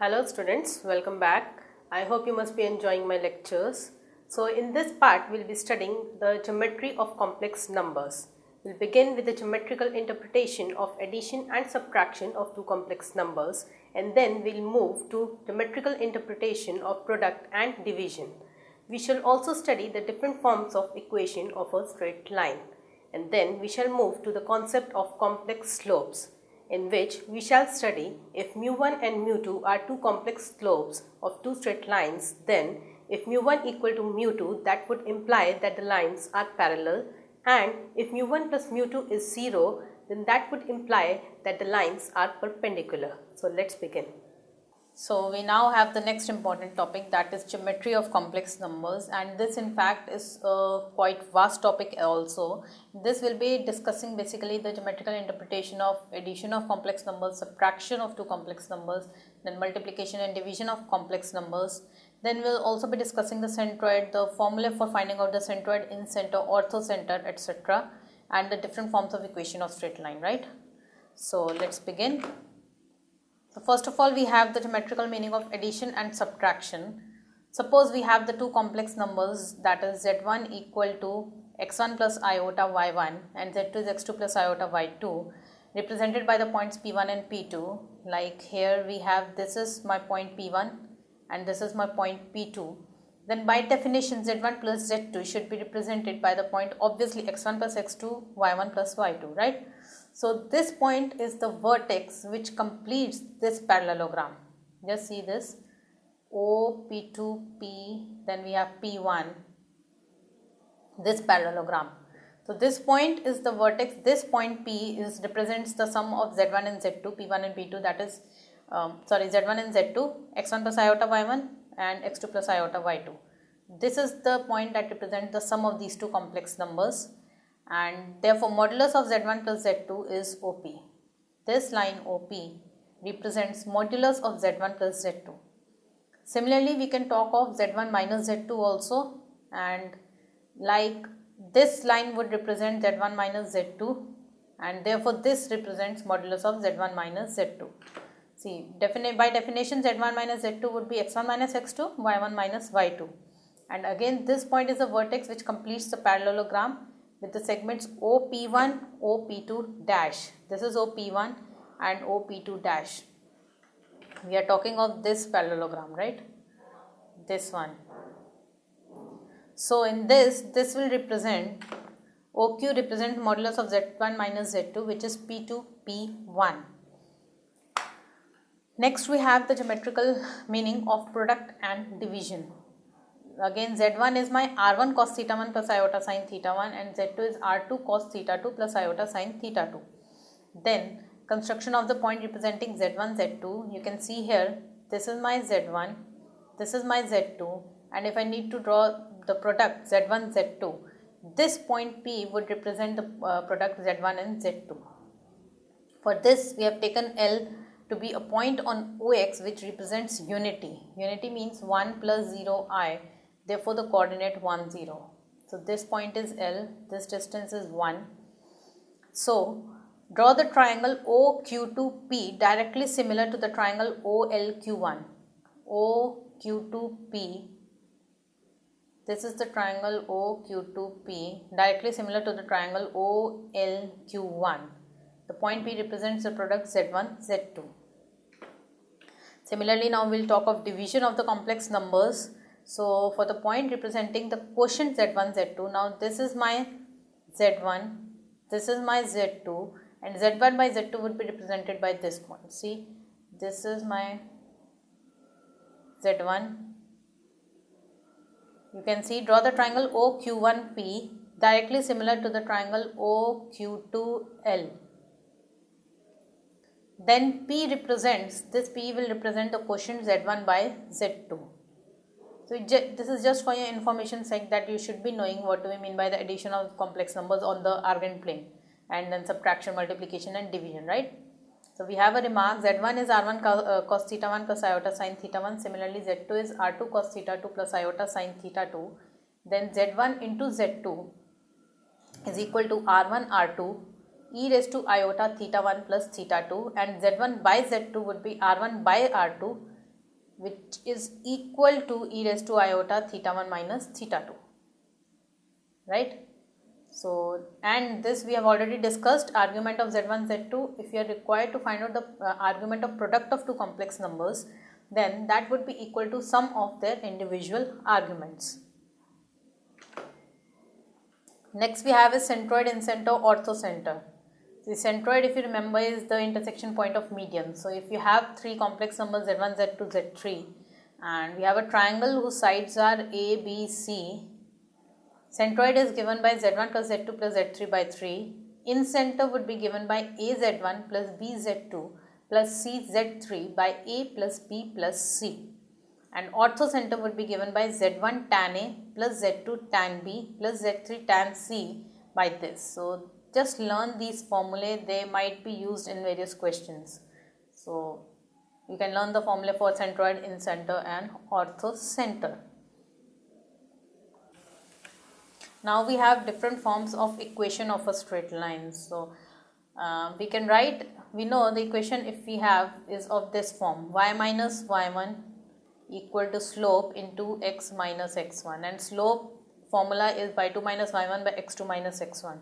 Hello students, welcome back. I hope you must be enjoying my lectures. So in this part we'll be studying the geometry of complex numbers. We'll begin with the geometrical interpretation of addition and subtraction of two complex numbers, and then we'll move to geometrical interpretation of product and division. We shall also study the different forms of equation of a straight line, and then we shall move to the concept of complex slopes, in which we shall study if mu1 and mu2 are two complex slopes of two straight lines, then if mu1 equal to mu2, that would imply that the lines are parallel, and if mu1 plus mu2 is 0, then that would imply that the lines are perpendicular. So let's begin. So we now have the next important topic, that is geometry of complex numbers, and this in fact is a quite vast topic also. This will be discussing basically the geometrical interpretation of addition of complex numbers, subtraction of two complex numbers, then multiplication and division of complex numbers. Then we'll also be discussing the centroid, the formula for finding out the centroid, in center, orthocenter, etc., and the different forms of equation of straight line, right? So let's begin. So first of all, we have the geometrical meaning of addition and subtraction. Suppose we have the two complex numbers, that is z1 equal to x1 plus iota y1 and z2 is x2 plus iota y2, represented by the points p1 and p2. Like here we have, this is my point p1 and this is my point p2. Then by definition z1 plus z2 should be represented by the point, obviously, x1 plus x2, y1 plus y2, right? So this point is the vertex which completes this parallelogram. Just see this, O, P2, P, then we have P1, this parallelogram. So this point is the vertex, this point P represents the sum of Z1 and Z2, P1 and P2, that is, Z1 and Z2, x1 plus iota y1 and x2 plus iota y2. This is the point that represents the sum of these two complex numbers, and therefore modulus of z1 plus z2 is OP. This line OP represents modulus of z1 plus z2. Similarly, we can talk of z1 minus z2 also, and like this line would represent z1 minus z2, and therefore this represents modulus of z1 minus z2. See, by definition z1 minus z2 would be x1 minus x2, y1 minus y2, and again this point is a vertex which completes the parallelogram with the segments OP1, OP2 dash. This is OP1 and OP2 dash. We are talking of this parallelogram, right? This one. So in this will represent, OQ represents modulus of Z1 minus Z2, which is P2, P1. Next we have the geometrical meaning of product and division. Again, z1 is my r1 cos theta 1 plus iota sin theta 1 and z2 is r2 cos theta 2 plus iota sin theta 2. Then construction of the point representing z1, z2, you can see here, this is my z1, this is my z2, and if I need to draw the product z1, z2, this point P would represent the product z1 and z2. For this we have taken L to be a point on OX which represents unity. Unity means 1 plus 0 I. Therefore, the coordinate 1, 0. So, this point is L, this distance is 1. So, draw the triangle OQ2P directly similar to the triangle OLQ1. OQ2P, this is the triangle OQ2P, directly similar to the triangle OLQ1. The point P represents the product Z1, Z2. Similarly, now we will talk of division of the complex numbers. So, for the point representing the quotient z1, z2, now this is my z1, this is my z2, and z1 by z2 would be represented by this point. See, this is my z1. You can see, draw the triangle OQ1P directly similar to the triangle OQ2L. Then P represents, this P will represent the quotient z1 by z2. So this is just for your information sake, that you should be knowing what do we mean by the addition of complex numbers on the Argand plane, and then subtraction, multiplication and division, right? So we have a remark, z1 is r1 cos theta 1 plus iota sin theta 1. Similarly, z2 is r2 cos theta 2 plus iota sin theta 2. Then z1 into z2 is equal to r1 r2 e raised to iota theta 1 plus theta 2, and z1 by z2 would be r1 by r2 which is equal to e raised to iota theta 1 minus theta 2, right? So, and this we have already discussed, argument of z1 z2. If you are required to find out the argument of product of two complex numbers, then that would be equal to sum of their individual arguments. Next we have is centroid, incenter, orthocenter. The centroid, if you remember, is the intersection point of median. So if you have three complex numbers z1, z2, z3, and we have a triangle whose sides are a, b, c, centroid is given by z1 plus z2 plus z3 by 3. Incenter would be given by a z1 plus b z2 plus c z3 by a plus b plus c. And orthocenter would be given by z1 tan a plus z2 tan b plus z3 tan c by this. So just learn these formulae, they might be used in various questions. So you can learn the formula for centroid, incenter and orthocenter. Now we have different forms of equation of a straight line. So we can write, we know the equation if we have is of this form, y minus y1 equal to slope into x minus x1, and slope formula is by 2 minus y1 by x2 minus x1.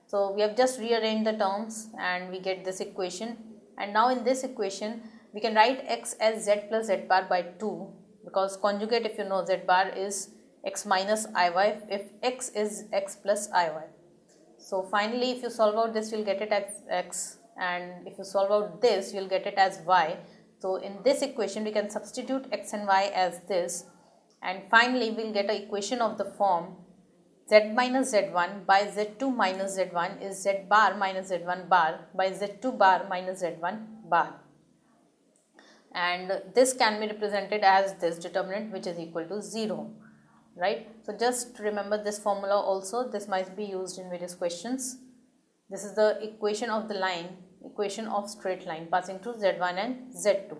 So we have just rearranged the terms and we get this equation, and now in this equation we can write x as z plus z bar by 2, because conjugate, if you know, z bar is x minus iy if x is x plus iy. So finally if you solve out this, you will get it as x, and if you solve out this, you will get it as y. So in this equation we can substitute x and y as this, and finally we will get an equation of the form z minus z1 by z2 minus z1 is z bar minus z1 bar by z2 bar minus z1 bar, and this can be represented as this determinant, which is equal to 0, right? So just remember this formula also, this might be used in various questions. This is the equation of the line, equation of straight line passing through z1 and z2.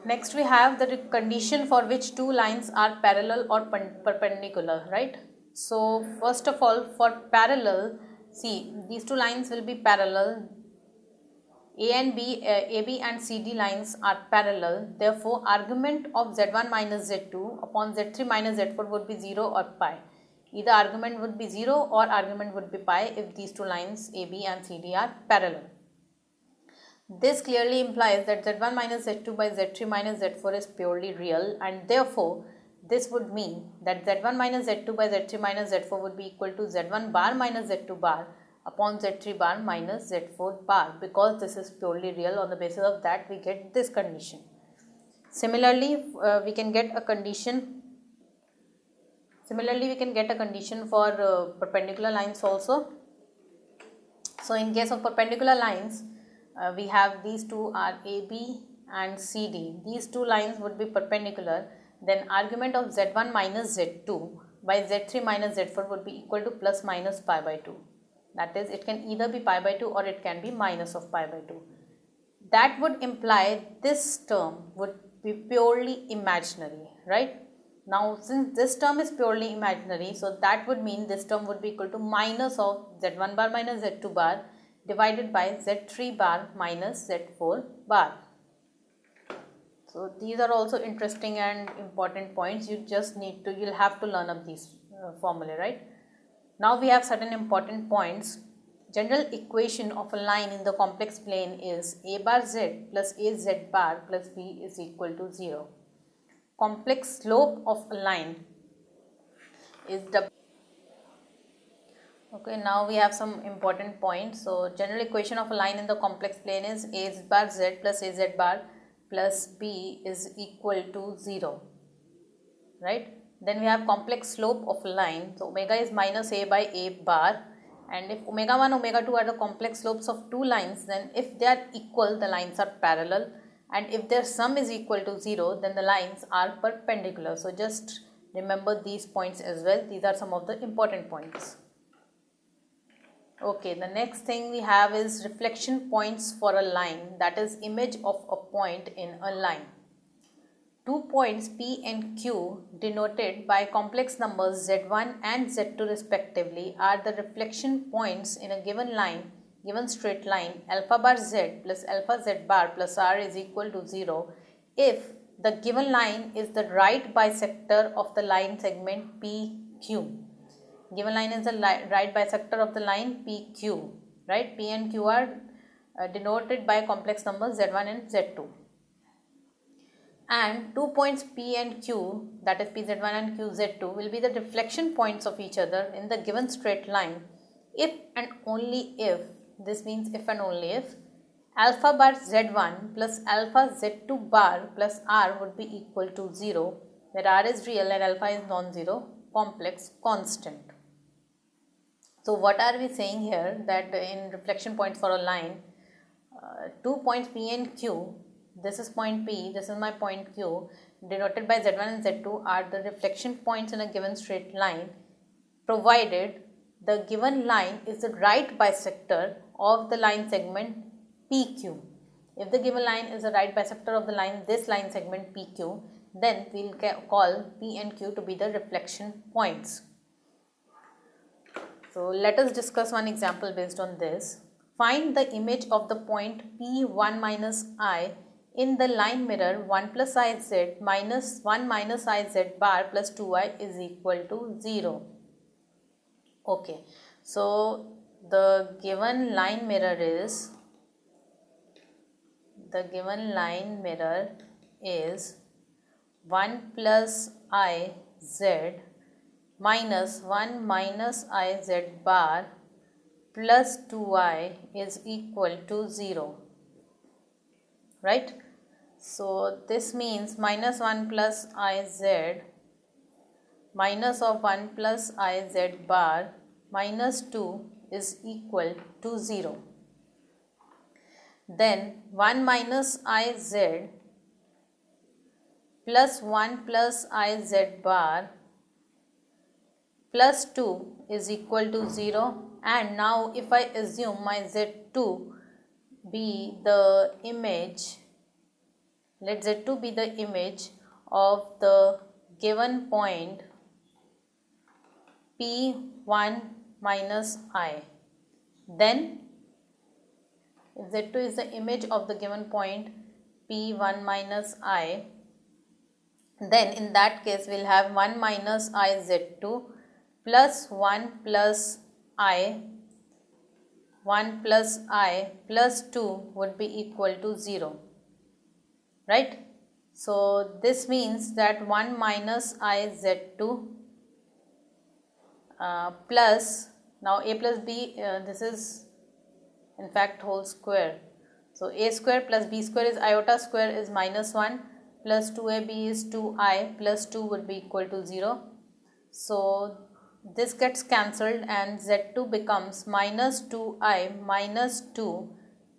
Next we have the condition for which two lines are parallel or perpendicular, right? So first of all, for parallel, see, these two lines will be parallel. AB and CD lines are parallel. Therefore, argument of z1 minus z2 upon z3 minus z4 would be 0 or pi. Either argument would be 0 or argument would be pi if these two lines AB and CD are parallel. This clearly implies that z1 minus z2 by z3 minus z4 is purely real, and therefore this would mean that z1 minus z2 by z3 minus z4 would be equal to z1 bar minus z2 bar upon z3 bar minus z4 bar, because this is purely real. On the basis of that we get this condition. Similarly we can get a condition for perpendicular lines also. So in case of perpendicular lines, we have these two are AB and CD. These two lines would be perpendicular. Then argument of z1 minus z2 by z3 minus z4 would be equal to plus minus pi by 2. That is, it can either be pi by 2 or it can be minus of pi by 2. That would imply this term would be purely imaginary, right? Now since this term is purely imaginary, so that would mean this term would be equal to minus of z1 bar minus z2 bar divided by z3 bar minus z4 bar. So these are also interesting and important points. You'll have to learn up these formulae, right? Now we have certain important points. General equation of a line in the complex plane is a bar z plus a z bar plus b is equal to 0. Complex slope of a line is the... Okay, now we have some important points. So general equation of a line in the complex plane is a bar z plus a z bar plus b is equal to 0, right? Then we have complex slope of a line. So omega is minus a by a bar, and if omega 1, omega 2 are the complex slopes of two lines, then if they are equal, the lines are parallel, and if their sum is equal to 0, then the lines are perpendicular. So just remember these points as well. These are some of the important points. Okay, the next thing we have is reflection points for a line, that is image of a point in a line. 2 points P and Q denoted by complex numbers z1 and z2 respectively are the reflection points in a given line, given straight line alpha bar z plus alpha z bar plus r is equal to 0 if the given line is the right bisector of the line segment PQ. Given line is the right bisector of the line PQ, right? P and Q are denoted by complex numbers Z1 and Z2. And 2 points P and Q, that is PZ1 and QZ2, will be the reflection points of each other in the given straight line if and only if, this means if and only if, alpha bar Z1 plus alpha Z2 bar plus R would be equal to 0, where R is real and alpha is non-zero, complex, constant. So what are we saying here, that in reflection points for a line, 2 points P and Q, this is point P, this is my point Q, denoted by Z1 and Z2 are the reflection points in a given straight line, provided the given line is the right bisector of the line segment PQ. If the given line is the right bisector of the line, this line segment PQ, then we will call P and Q to be the reflection points. So let us discuss one example based on this. Find the image of the point P1 minus I in the line mirror 1 plus IZ minus 1 minus IZ bar plus 2I is equal to 0. Okay, so the given line mirror is 1 plus IZ minus 1 minus IZ bar plus 2I is equal to 0, right? So this means minus 1 plus IZ minus of 1 plus IZ bar minus 2 is equal to 0. Then 1 minus IZ plus 1 plus IZ bar plus 2 is equal to 0. And now if I assume my Z2 be the image, let Z2 be the image of the given point P1 minus I, then if Z2 is the image of the given point P1 minus I, then in that case we will have 1 minus IZ2 plus 1 plus I, 1 plus I plus 2 would be equal to 0, right? So this means that 1 minus IZ2 plus, now A plus B, this is in fact whole square. So A square plus B square is iota square is minus 1 plus 2AB is 2I plus 2 would be equal to 0. So this gets cancelled and Z2 becomes minus 2I minus 2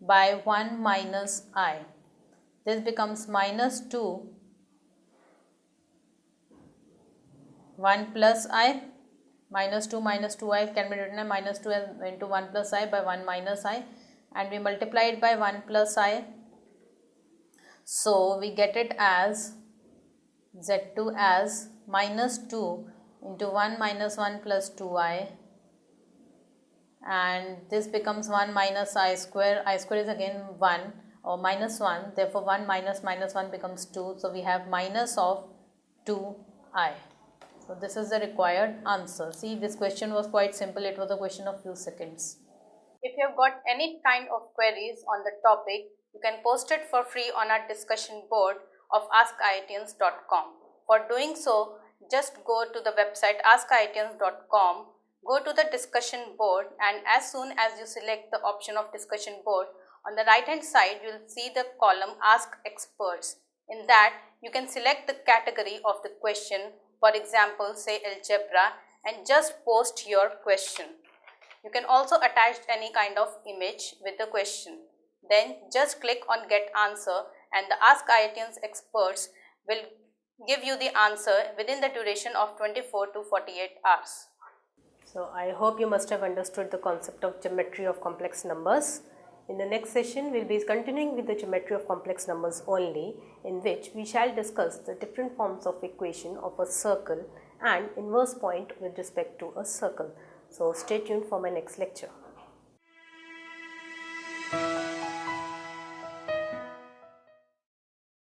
by 1 minus I. This becomes minus 2 1 plus I, minus 2I can be written as minus 2 into 1 plus I by 1 minus I, and we multiply it by 1 plus I. So we get it as Z2 as minus 2 into 1 minus 1 plus 2I, and this becomes 1 minus I square is again 1 or minus 1, therefore 1 minus minus 1 becomes 2, so we have minus of 2I. So this is the required answer. See, this question was quite simple, it was a question of few seconds. If you have got any kind of queries on the topic, you can post it for free on our discussion board of askiitians.com. For doing so, just go to the website askiitians.com, go to the discussion board, and as soon as you select the option of discussion board, on the right hand side you will see the column Ask Experts. In that you can select the category of the question, for example say algebra, and just post your question. You can also attach any kind of image with the question. Then just click on Get Answer and the Ask IITians experts will give you the answer within the duration of 24 to 48 hours. So I hope you must have understood the concept of geometry of complex numbers. In the next session, we will be continuing with the geometry of complex numbers only, in which we shall discuss the different forms of equation of a circle and inverse point with respect to a circle. So stay tuned for my next lecture.